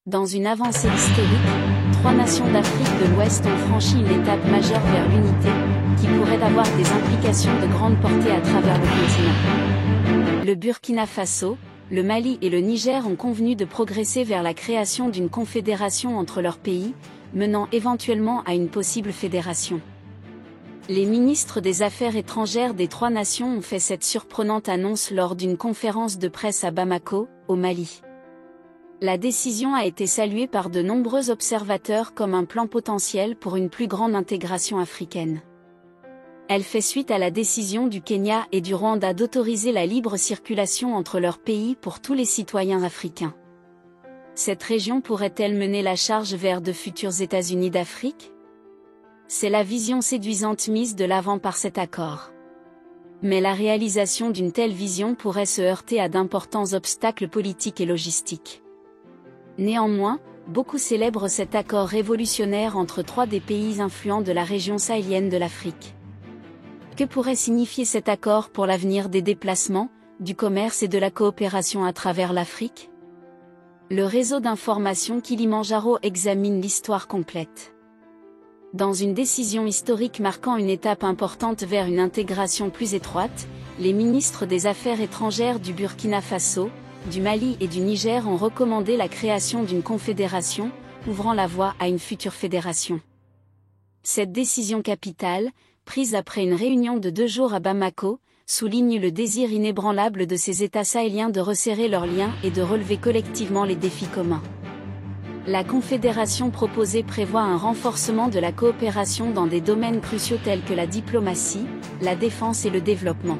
Dans une avancée historique, 3 nations d'Afrique de l'Ouest ont franchi une étape majeure vers l'unité, qui pourrait avoir des implications de grande portée à travers le continent. Le Burkina Faso, le Mali et le Niger ont convenu de progresser vers la création d'une confédération entre leurs pays, menant éventuellement à une possible fédération. Les ministres des Affaires étrangères des 3 nations ont fait cette surprenante annonce lors d'une conférence de presse à Bamako, au Mali. La décision a été saluée par de nombreux observateurs comme un plan potentiel pour une plus grande intégration africaine. Elle fait suite à la décision du Kenya et du Rwanda d'autoriser la libre circulation entre leurs pays pour tous les citoyens africains. Cette région pourrait-elle mener la charge vers de futurs États-Unis d'Afrique? C'est la vision séduisante mise de l'avant par cet accord. Mais la réalisation d'une telle vision pourrait se heurter à d'importants obstacles politiques et logistiques. Néanmoins, beaucoup célèbrent cet accord révolutionnaire entre 3 des pays influents de la région sahélienne de l'Afrique. Que pourrait signifier cet accord pour l'avenir des déplacements, du commerce et de la coopération à travers l'Afrique? Le réseau d'information Kilimandjaro examine l'histoire complète. Dans une décision historique marquant une étape importante vers une intégration plus étroite, les ministres des Affaires étrangères du Burkina Faso, du Mali et du Niger ont recommandé la création d'une confédération, ouvrant la voie à une future fédération. Cette décision capitale, prise après une réunion de 2 jours à Bamako, souligne le désir inébranlable de ces États sahéliens de resserrer leurs liens et de relever collectivement les défis communs. La confédération proposée prévoit un renforcement de la coopération dans des domaines cruciaux tels que la diplomatie, la défense et le développement.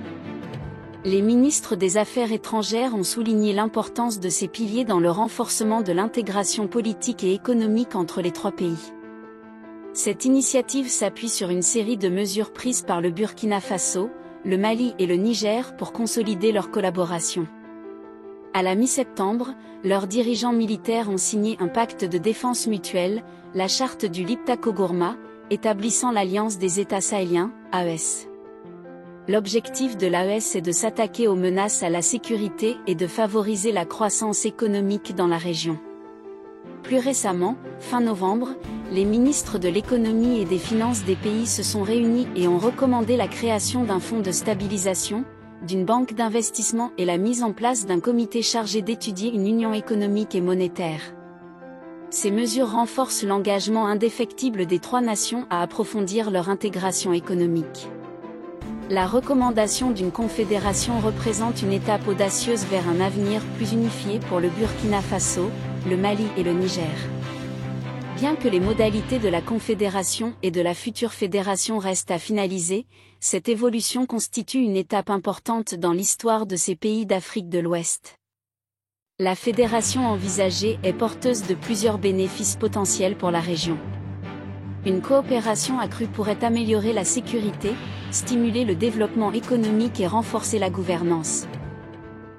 Les ministres des Affaires étrangères ont souligné l'importance de ces piliers dans le renforcement de l'intégration politique et économique entre les 3 pays. Cette initiative s'appuie sur une série de mesures prises par le Burkina Faso, le Mali et le Niger pour consolider leur collaboration. À la mi-septembre, leurs dirigeants militaires ont signé un pacte de défense mutuelle, la charte du Liptako-Gourma, établissant l'Alliance des États sahéliens, AES. L'objectif de l'AES est de s'attaquer aux menaces à la sécurité et de favoriser la croissance économique dans la région. Plus récemment, fin novembre, les ministres de l'économie et des finances des pays se sont réunis et ont recommandé la création d'un fonds de stabilisation, d'une banque d'investissement et la mise en place d'un comité chargé d'étudier une union économique et monétaire. Ces mesures renforcent l'engagement indéfectible des 3 nations à approfondir leur intégration économique. La recommandation d'une confédération représente une étape audacieuse vers un avenir plus unifié pour le Burkina Faso, le Mali et le Niger. Bien que les modalités de la confédération et de la future fédération restent à finaliser, cette évolution constitue une étape importante dans l'histoire de ces pays d'Afrique de l'Ouest. La fédération envisagée est porteuse de plusieurs bénéfices potentiels pour la région. Une coopération accrue pourrait améliorer la sécurité, stimuler le développement économique et renforcer la gouvernance.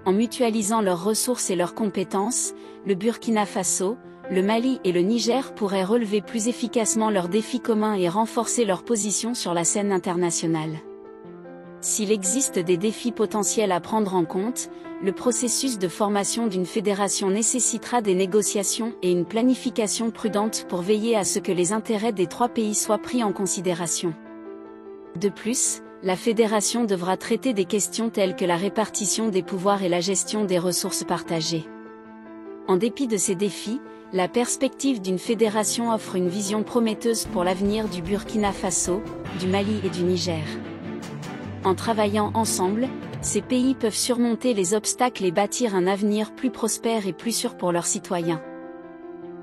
En mutualisant leurs ressources et leurs compétences, le Burkina Faso, le Mali et le Niger pourraient relever plus efficacement leurs défis communs et renforcer leur position sur la scène internationale. S'il existe des défis potentiels à prendre en compte, le processus de formation d'une fédération nécessitera des négociations et une planification prudente pour veiller à ce que les intérêts des 3 pays soient pris en considération. De plus, la fédération devra traiter des questions telles que la répartition des pouvoirs et la gestion des ressources partagées. En dépit de ces défis, la perspective d'une fédération offre une vision prometteuse pour l'avenir du Burkina Faso, du Mali et du Niger. En travaillant ensemble, ces pays peuvent surmonter les obstacles et bâtir un avenir plus prospère et plus sûr pour leurs citoyens.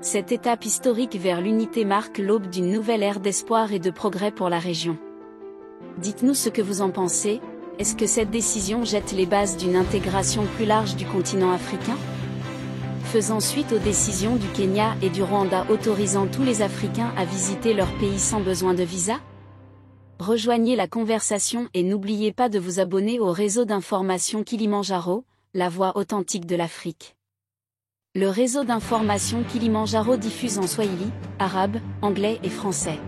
Cette étape historique vers l'unité marque l'aube d'une nouvelle ère d'espoir et de progrès pour la région. Dites-nous ce que vous en pensez, est-ce que cette décision jette les bases d'une intégration plus large du continent africain? Faisant suite aux décisions du Kenya et du Rwanda autorisant tous les Africains à visiter leur pays sans besoin de visa? Rejoignez la conversation et n'oubliez pas de vous abonner au réseau d'information Kilimandjaro, la voix authentique de l'Afrique. Le réseau d'information Kilimandjaro diffuse en swahili, arabe, anglais et français.